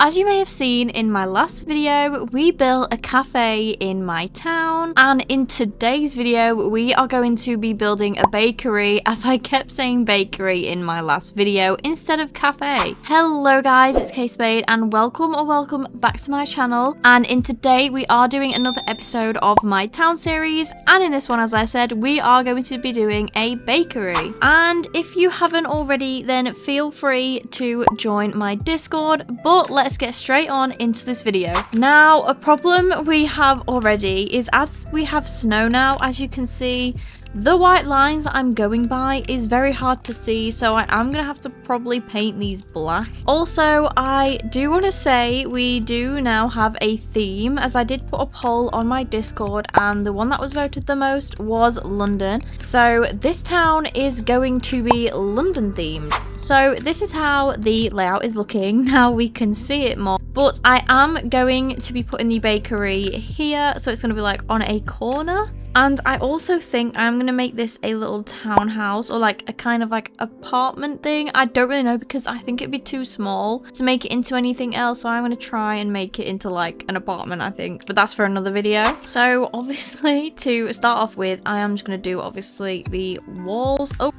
as you may have seen in my last video, we built a cafe in my town, and in today's video we are going to be building a bakery, as I kept saying bakery in my last video instead of cafe. Hello guys, it's K-Spade and welcome back to my channel. And in today we are doing another episode of my town series, and in this one, as I said, we are going to be doing a bakery. And if you haven't already, then feel free to join my Discord, but let's get straight on into this video. Now, a problem we have already is as we have snow now, as you can see, the white lines I'm going by is very hard to see, so I am going to have to probably paint these black. Also, I do want to say we do now have a theme, as I did put a poll on my Discord and the one that was voted the most was London. So this town is going to be London themed. So this is how the layout is looking. Now we can see it more. But I am going to be putting the bakery here, so it's going to be like on a corner. And I also think I'm going to make this a little townhouse, or like a kind of like apartment thing. I don't really know, because I think it'd be too small to make it into anything else. So I'm going to try and make it into like an apartment, I think. But that's for another video. So obviously, to start off with, I am just going to do obviously the walls. Oh.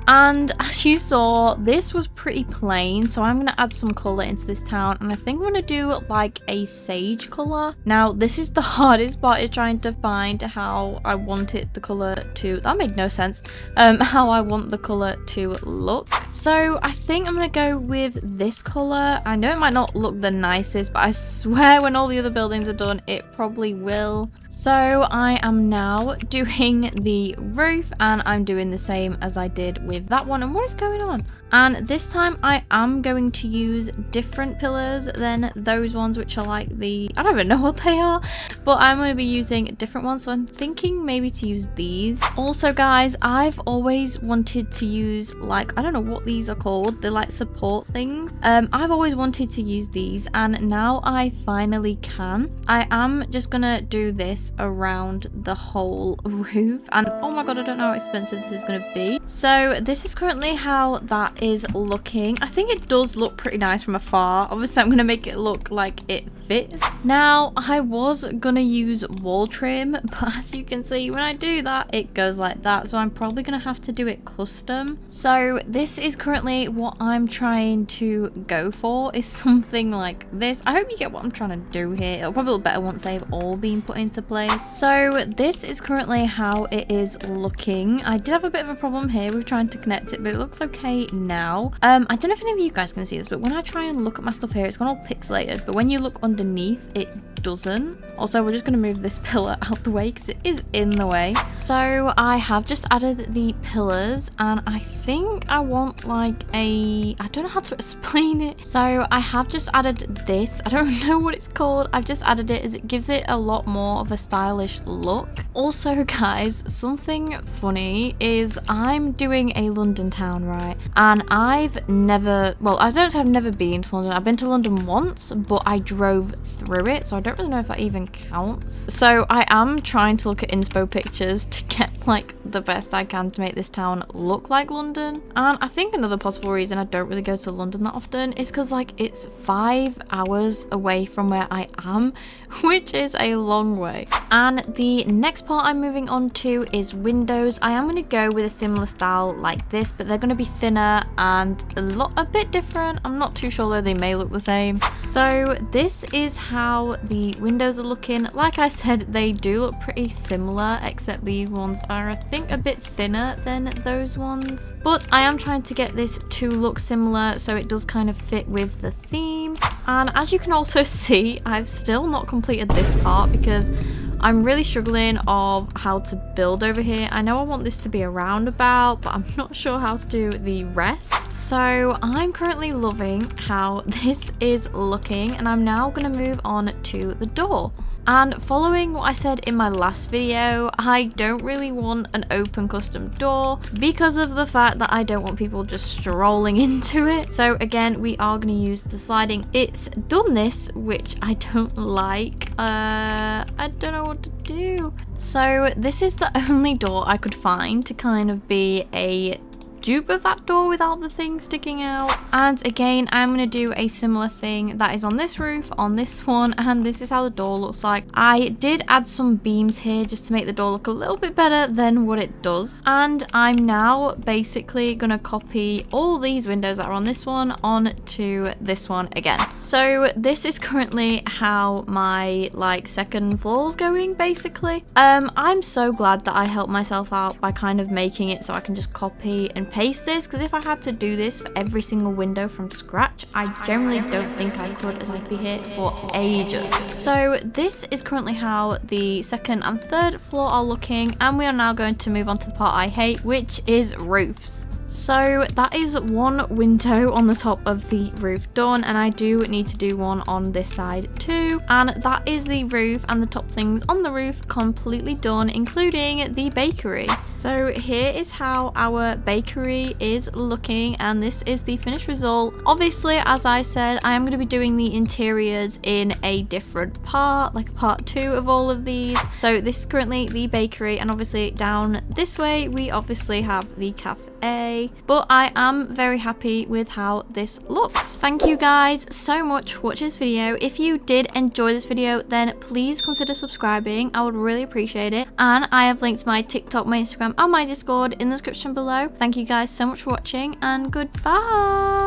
And as you saw, this was pretty plain, so I'm going to add some colour into this town, and I think I'm going to do like a sage colour. Now, this is the hardest part, is trying to find how I want it, the colour to, that made no sense, how I want the colour to look. So I think I'm going to go with this colour. I know it might not look the nicest, but I swear when all the other buildings are done, it probably will. So I am now doing the roof, and I'm doing the same as I did with that one. And what is going on? And this time I am going to use different pillars than those ones, which are like the, I don't even know what they are, but I'm going to be using different ones. So I'm thinking maybe to use these. Also guys, I've always wanted to use, like, I don't know what these are called, they're like support things. I've always wanted to use these, and now I finally can. I am just gonna do this around the whole roof, and oh my god, I don't know how expensive this is gonna be. So this is currently how that is looking. I think it does look pretty nice from afar. Obviously I'm gonna make it look like it fits. Now, I was gonna use wall trim, but as you can see, when I do that, it goes like that, so I'm probably gonna have to do it custom. So this is currently what I'm trying to go for, is something like this. I hope you get what I'm trying to do here. It'll probably look better once they've all been put into place. So this is currently how it is looking. I did have a bit of a problem here with trying to connect it, but it looks okay now. I don't know if any of you guys can see this, but when I try and look at my stuff here, it's gone all pixelated, but when you look underneath, it doesn't. Also, we're just going to move this pillar out the way because it is in the way. So I have just added the pillars, and I think I want like a, I don't know how to explain it. So I have just added this. I don't know what it's called. I've just added it as it gives it a lot more of a stylish look. Also guys, something funny is I'm doing a London town, right? And I've never, well, I don't say I've never been to London. I've been to London once, but I drove through it, so I don't really know if that even counts. So I am trying to look at inspo pictures to get like the best I can to make this town look like London. And I think another possible reason I don't really go to London that often is because like it's 5 hours away from where I am, which is a long way. And the next part I'm moving on to is windows. I am going to go with a similar style like this, but they're going to be thinner and a bit different. I'm not too sure though, they may look the same. So this is how the windows are looking. Like I said, they do look pretty similar, except these ones are, I think, a bit thinner than those ones. But I am trying to get this to look similar so it does kind of fit with the theme. And as you can also see, I've still not completed this part because I'm really struggling of how to build over here. I know I want this to be a roundabout, but I'm not sure how to do the rest. So I'm currently loving how this is looking, and I'm now going to move on to the door. And following what I said in my last video, I don't really want an open custom door because of the fact that I don't want people just strolling into it. So again, we are going to use the sliding. It's done this, which I don't like. I don't know what to do. So this is the only door I could find to kind of be a dupe of that door without the thing sticking out. And again, I'm going to do a similar thing that is on this roof, on this one, and this is how the door looks like. I did add some beams here just to make the door look a little bit better than what it does. And I'm now basically going to copy all these windows that are on this one onto this one again. So this is currently how my like second floor is going basically. I'm so glad that I helped myself out by kind of making it so I can just copy and paste this, because if I had to do this for every single window from scratch, I generally don't think I could, as I'd be here for ages. So this is currently how the second and third floor are looking, and we are now going to move on to the part I hate, which is roofs. So that is one window on the top of the roof done, and I do need to do one on this side too. And that is the roof and the top things on the roof completely done, including the bakery. So here is how our bakery is looking, and this is the finished result. Obviously, as I said, I am going to be doing the interiors in a different part, like part 2 of all of these. So this is currently the bakery, and obviously down this way we obviously have the cafe. But I am very happy with how this looks. Thank you guys so much for watching this video. If you did enjoy this video, then please consider subscribing. I would really appreciate it. And I have linked my TikTok, my Instagram, and my Discord in the description below. Thank you guys so much for watching, and goodbye.